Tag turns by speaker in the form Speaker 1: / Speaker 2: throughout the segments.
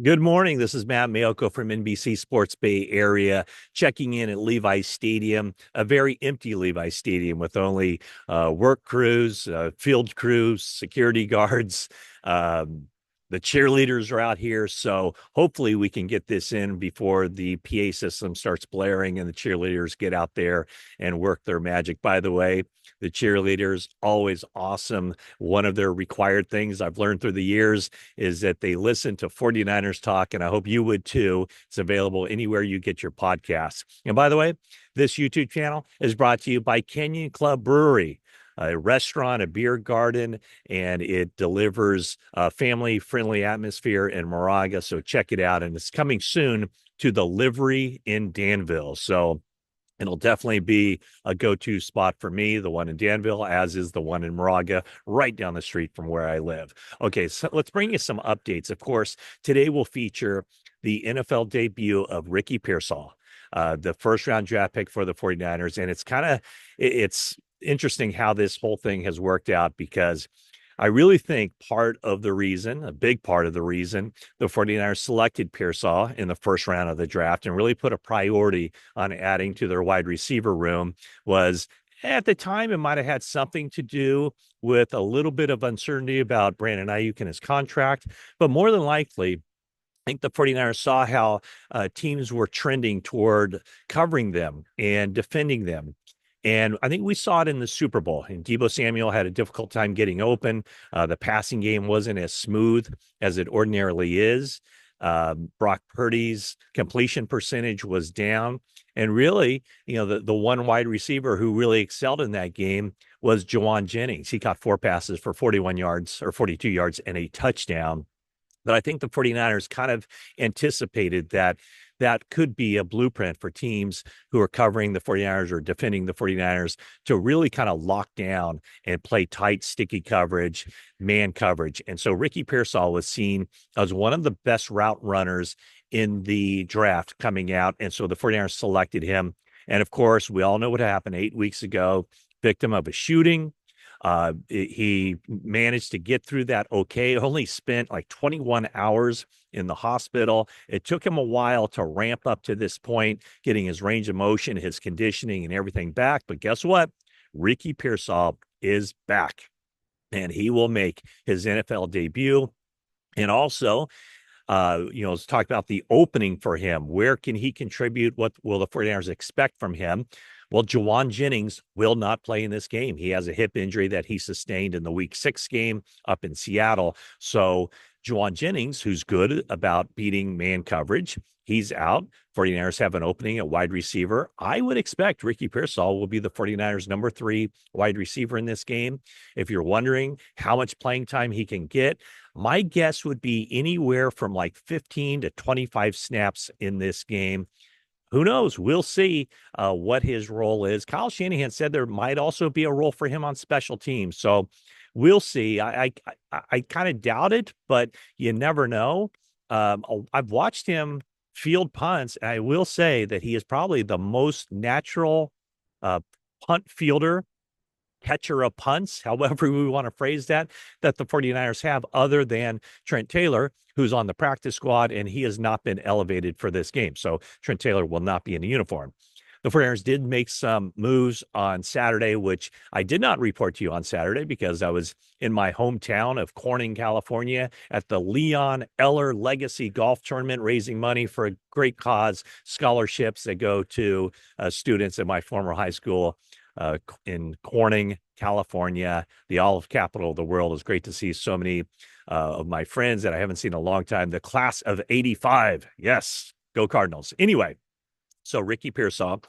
Speaker 1: Good morning. This is Matt Mayoko from NBC Sports Bay Area, checking in at Levi Stadium, a very empty Levi Stadium with only work crews, field crews, security guards. Um, the cheerleaders are out here, so hopefully we can get this in before the PA system starts blaring and the cheerleaders get out there and work their magic. By the way, the cheerleaders always awesome. One of their required things I've learned through the years is that they listen to 49ers talk, and I hope you would too. It's available anywhere you get your podcasts. And by the way, this YouTube channel is brought to you by Canyon Club Brewery, a restaurant, a beer garden, and it delivers a family-friendly atmosphere in Moraga. So check it out. And it's coming soon to the Livery in Danville. So it'll definitely be a go-to spot for me, the one in Danville, as is the one in Moraga, right down the street from where I live. Okay, so let's bring you some updates. Of course, today will feature the NFL debut of Ricky Pearsall, the first-round draft pick for the 49ers. And it's interesting how this whole thing has worked out because I really think a big part of the reason the 49ers selected Pearsall in the first round of the draft and really put a priority on adding to their wide receiver room was at the time, it might have had something to do with a little bit of uncertainty about Brandon Ayuk and his contract, but more than likely, I think the 49ers saw how teams were trending toward covering them and defending them. And I think we saw it in the Super Bowl. And Deebo Samuel had a difficult time getting open. The passing game wasn't as smooth as it ordinarily is. Brock Purdy's completion percentage was down. And really, the one wide receiver who really excelled in that game was Juwan Jennings. He caught 4 passes for 41 yards or 42 yards and a touchdown. But I think the 49ers kind of anticipated that that could be a blueprint for teams who are covering the 49ers or defending the 49ers to really kind of lock down and play tight, sticky coverage, man coverage. And so Ricky Pearsall was seen as one of the best route runners in the draft coming out. And so the 49ers selected him. And of course, we all know what happened 8 weeks ago, victim of a shooting. He managed to get through that okay. Only spent like 21 hours in the hospital. It took him a while to ramp up to this point, getting his range of motion, his conditioning, and everything back. But guess what? Ricky Pearsall is back, and he will make his NFL debut. And also, let's talk about the opening for him. Where can he contribute? What will the 49ers expect from him? Well, Juwan Jennings will not play in this game. He has a hip injury that he sustained in the Week 6 game up in Seattle. So Juwan Jennings, who's good about beating man coverage, he's out. 49ers have an opening at wide receiver. I would expect Ricky Pearsall will be the 49ers' number 3 wide receiver in this game. If you're wondering how much playing time he can get, my guess would be anywhere from like 15 to 25 snaps in this game. Who knows? We'll see what his role is. Kyle Shanahan said there might also be a role for him on special teams. So we'll see. I kind of doubt it, but you never know. I've watched him field punts, and I will say that he is probably the most natural uh, punt fielder, catcher of punts, however we want to phrase that the 49ers have, other than Trent Taylor, who's on the practice squad, and he has not been elevated for this game. So Trent Taylor will not be in a uniform. The 49ers did make some moves on Saturday, which I did not report to you on Saturday because I was in my hometown of Corning, California at the Leon Eller Legacy Golf Tournament, raising money for a great cause, scholarships that go to students at my former high school in Corning, California, the olive capital of the world. It's great to see so many of my friends that I haven't seen in a long time. The class of 85. Yes, go Cardinals. Anyway, so Ricky Pearsall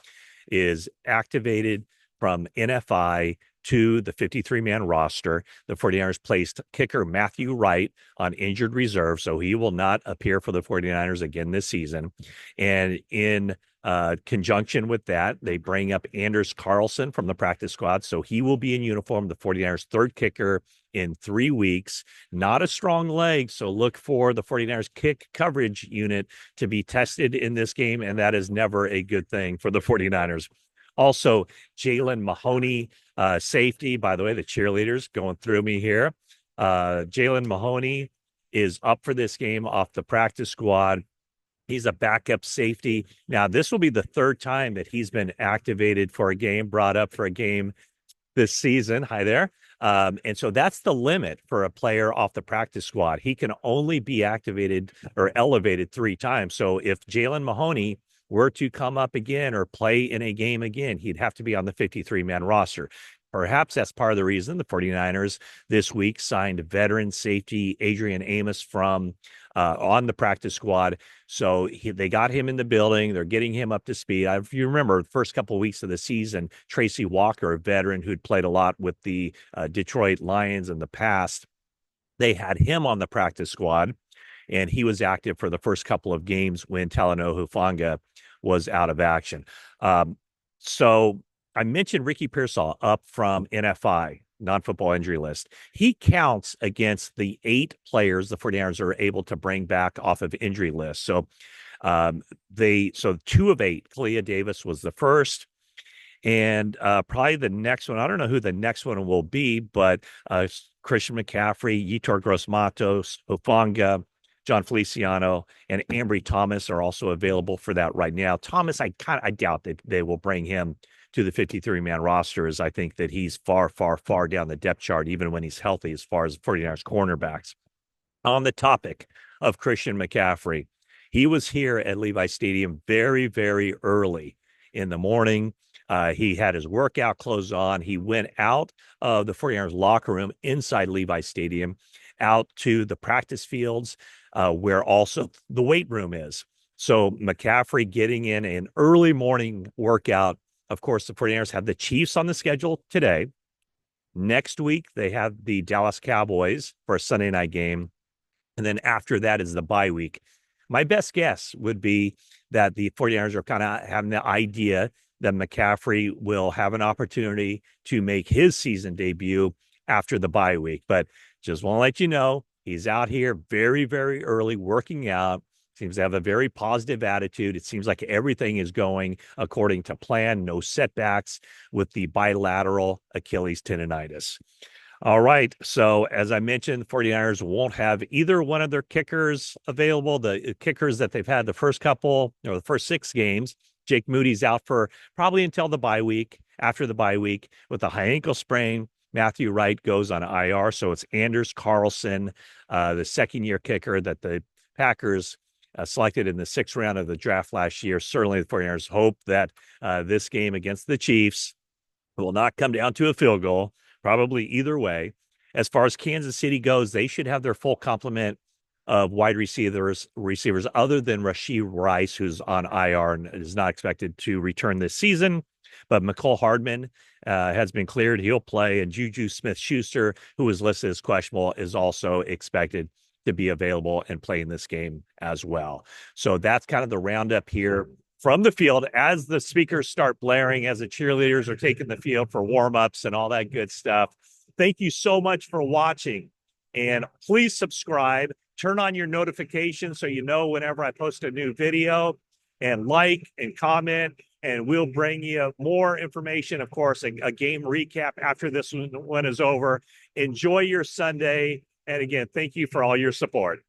Speaker 1: is activated from NFI to the 53-man roster. The 49ers placed kicker Matthew Wright on injured reserve, so he will not appear for the 49ers again this season. And in conjunction with that, they bring up Anders Carlson from the practice squad, so he will be in uniform, the 49ers' third kicker in 3 weeks. Not a strong leg, so look for the 49ers kick coverage unit to be tested in this game, and that is never a good thing for the 49ers. Also, Jalen Mahoney, safety. By the way, the cheerleaders going through me here. Jalen Mahoney is up for this game off the practice squad. He's a backup safety. Now, this will be the third time that he's been activated for a game, brought up for a game this season. Hi there. And so that's the limit for a player off the practice squad. He can only be activated or elevated 3 times. So if Jalen Mahoney were to come up again or play in a game again, he'd have to be on the 53-man roster. Perhaps that's part of the reason the 49ers this week signed veteran safety Adrian Amos from on the practice squad. So they got him in the building. They're getting him up to speed. If you remember, the first couple of weeks of the season, Tracy Walker, a veteran who'd played a lot with the Detroit Lions in the past, they had him on the practice squad, and he was active for the first couple of games when Talanoa Hufanga was out of action. So I mentioned Ricky Pearsall up from NFI, non-football injury list. He counts against the 8 players the 49ers are able to bring back off of injury list. So 2 of 8, Kalia Davis was the first. And probably the next one, I don't know who the next one will be, but Christian McCaffrey, Yetur Gross-Matos, Hufanga, John Feliciano, and Ambry Thomas are also available for that right now. Thomas, I doubt that they will bring him to the 53-man roster, as I think that he's far, far, far down the depth chart, even when he's healthy, as far as 49ers cornerbacks. On the topic of Christian McCaffrey, he was here at Levi Stadium very, very early in the morning. He had his workout clothes on. He went out of the 49ers locker room inside Levi Stadium out to the practice fields where also the weight room is. So McCaffrey getting in an early morning workout. Of course, the 49ers have the Chiefs on the schedule today. Next week, they have the Dallas Cowboys for a Sunday night game. And then after that is the bye week. My best guess would be that the 49ers are kind of having the idea that McCaffrey will have an opportunity to make his season debut after the bye week. But just want to let you know, he's out here very, very early working out. Seems to have a very positive attitude. It seems like everything is going according to plan. No setbacks with the bilateral Achilles tendonitis. All right. So as I mentioned, the 49ers won't have either one of their kickers available. The kickers that they've had the first couple or the first 6 games, Jake Moody's out for probably until the bye week. After the bye week with a high ankle sprain, Matthew Wright goes on IR. So it's Anders Carlson, the second-year kicker that the Packers selected in the 6th round of the draft last year. Certainly the 49ers hope that this game against the Chiefs will not come down to a field goal, probably either way. As far as Kansas City goes, they should have their full complement of wide receivers other than Rashee Rice, who's on IR and is not expected to return this season. But McCole Hardman has been cleared. He'll play. And Juju Smith-Schuster, who is listed as questionable, is also expected to be available and play in this game as well. So that's kind of the roundup here from the field as the speakers start blaring, as the cheerleaders are taking the field for warm-ups and all that good stuff. Thank you so much for watching. And please subscribe. Turn on your notifications so you know whenever I post a new video, and like and comment, and we'll bring you more information. Of course, a game recap after this one is over. Enjoy your Sunday. And again, thank you for all your support.